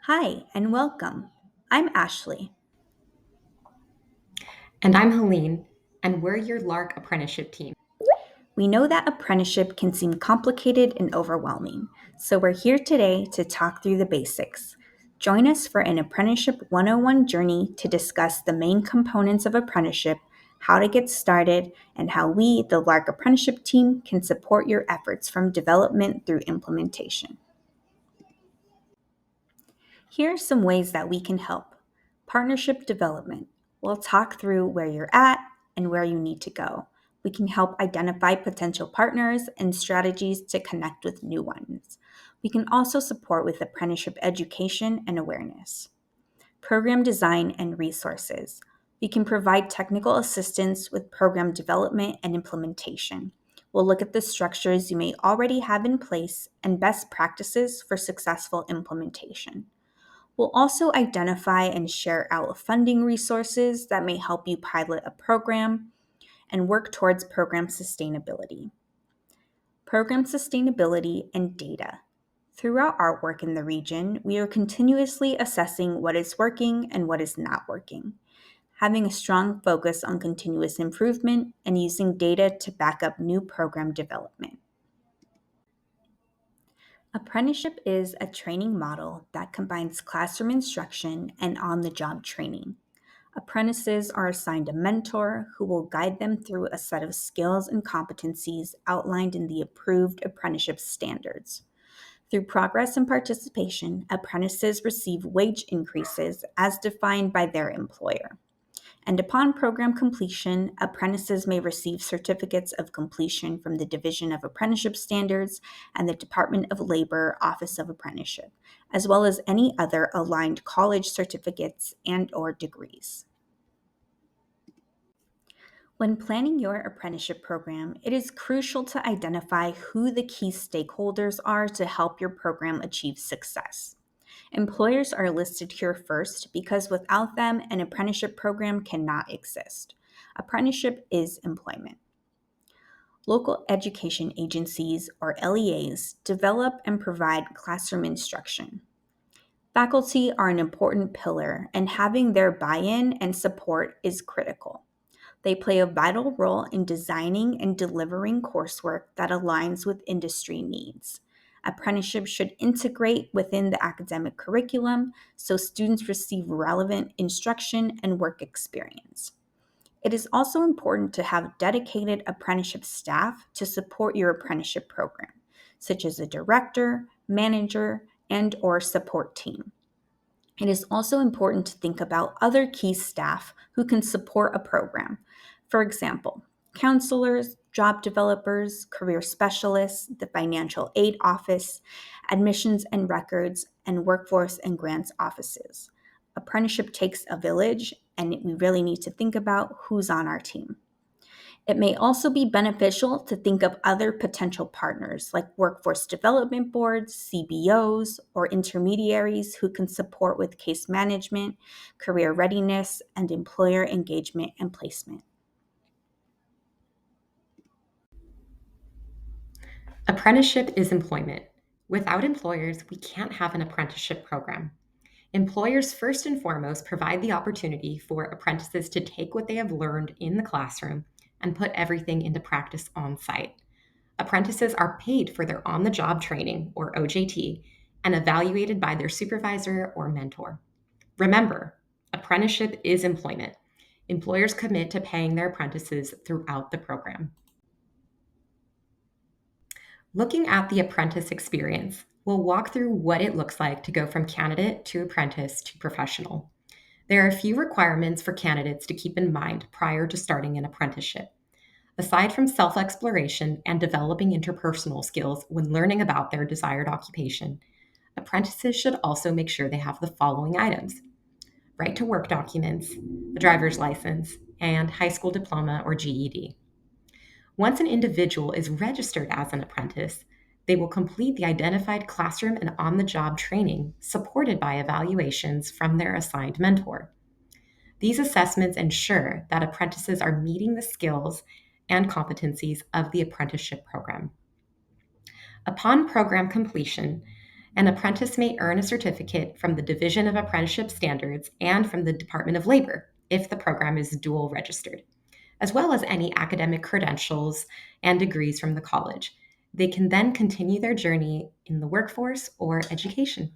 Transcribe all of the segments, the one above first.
Hi, and welcome. I'm Ashley. And I'm Helene, and we're your Lark Apprenticeship team. We know that apprenticeship can seem complicated and overwhelming, so we're here today to talk through the basics. Join us for an Apprenticeship 101 journey to discuss the main components of apprenticeship, how to get started, and how we, the Lark Apprenticeship team, can support your efforts from development through implementation. Here are some ways that we can help. Partnership development. We'll talk through where you're at and where you need to go. We can help identify potential partners and strategies to connect with new ones. We can also support with apprenticeship education and awareness. Program design and resources. We can provide technical assistance with program development and implementation. We'll look at the structures you may already have in place and best practices for successful implementation. We'll also identify and share out funding resources that may help you pilot a program and work towards program sustainability. Program sustainability and data. Throughout our work in the region, we are continuously assessing what is working and what is not working, having a strong focus on continuous improvement and using data to back up new program development. Apprenticeship is a training model that combines classroom instruction and on the job training. Apprentices are assigned a mentor who will guide them through a set of skills and competencies outlined in the approved apprenticeship standards. Through progress and participation, apprentices receive wage increases as defined by their employer. And upon program completion, apprentices may receive certificates of completion from the Division of Apprenticeship Standards and the Department of Labor Office of Apprenticeship, as well as any other aligned college certificates and/or degrees. When planning your apprenticeship program, it is crucial to identify who the key stakeholders are to help your program achieve success. Employers are listed here first because without them, an apprenticeship program cannot exist. Apprenticeship is employment. Local education agencies, or LEAs, develop and provide classroom instruction. Faculty are an important pillar, and having their buy in and support is critical. They play a vital role in designing and delivering coursework that aligns with industry needs. Apprenticeship should integrate within the academic curriculum so students receive relevant instruction and work experience. It is also important to have dedicated apprenticeship staff to support your apprenticeship program, such as a director, manager, and/or support team. It is also important to think about other key staff who can support a program. For example, counselors, job developers, career specialists, the financial aid office, admissions and records, and workforce and grants offices. Apprenticeship takes a village, and we really need to think about who's on our team. It may also be beneficial to think of other potential partners like workforce development boards, CBOs, or intermediaries who can support with case management, career readiness, and employer engagement and placement. Apprenticeship is employment. Without employers, we can't have an apprenticeship program. Employers, first and foremost, provide the opportunity for apprentices to take what they have learned in the classroom and put everything into practice on site. Apprentices are paid for their on the job training, or OJT, and evaluated by their supervisor or mentor. Remember, apprenticeship is employment. Employers commit to paying their apprentices throughout the program. Looking at the apprentice experience, we'll walk through what it looks like to go from candidate to apprentice to professional. There are a few requirements for candidates to keep in mind prior to starting an apprenticeship. Aside from self exploration and developing interpersonal skills when learning about their desired occupation, apprentices should also make sure they have the following items: right to work documents, a driver's license, and high school diploma or GED. Once an individual is registered as an apprentice, they will complete the identified classroom and on the job training supported by evaluations from their assigned mentor. These assessments ensure that apprentices are meeting the skills and competencies of the apprenticeship program. Upon program completion, An apprentice may earn a certificate from the Division of Apprenticeship Standards and from the Department of Labor if the program is dual registered, as well as any academic credentials and degrees from the college. They can then continue their journey in the workforce or education.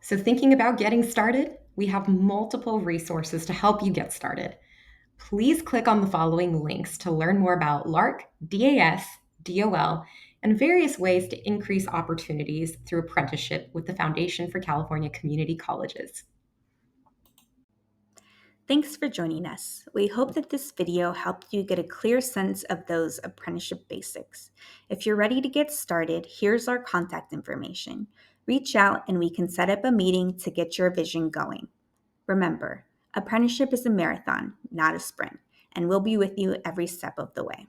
So, thinking about getting started, we have multiple resources to help you get started. Please click on the following links to learn more about LARC, DAS, DOL, and various ways to increase opportunities through apprenticeship with the Foundation for California Community Colleges. Thanks for joining us. We hope that this video helped you get a clear sense of those apprenticeship basics. If you're ready to get started, here's our contact information. Reach out and we can set up a meeting to get your vision going. Remember, apprenticeship is a marathon, not a sprint, and we'll be with you every step of the way.